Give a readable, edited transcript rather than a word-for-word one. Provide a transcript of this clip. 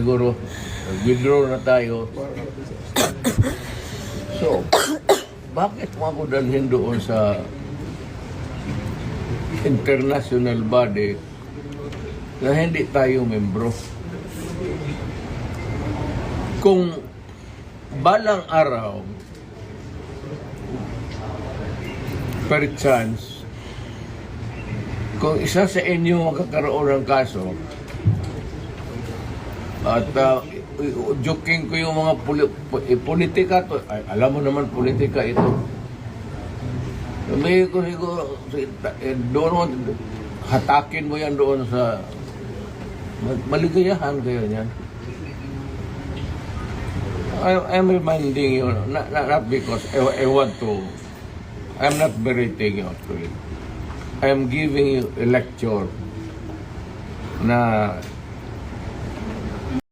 Siguro, withdraw na tayo. So, bakit mo ako dalhin doon sa international body na hindi tayo membro? Kung balang araw, per chance, kung isa sa inyo magkakaroon ng kaso, at joking ko yung mga politika to, ay, alam mo naman politika ito. Sabi ko siguro, doon hatakin mo yan doon sa maligayahan kayo niyan. I'm reminding you, not because I want to, I'm not berating you actually. I'm giving you a lecture na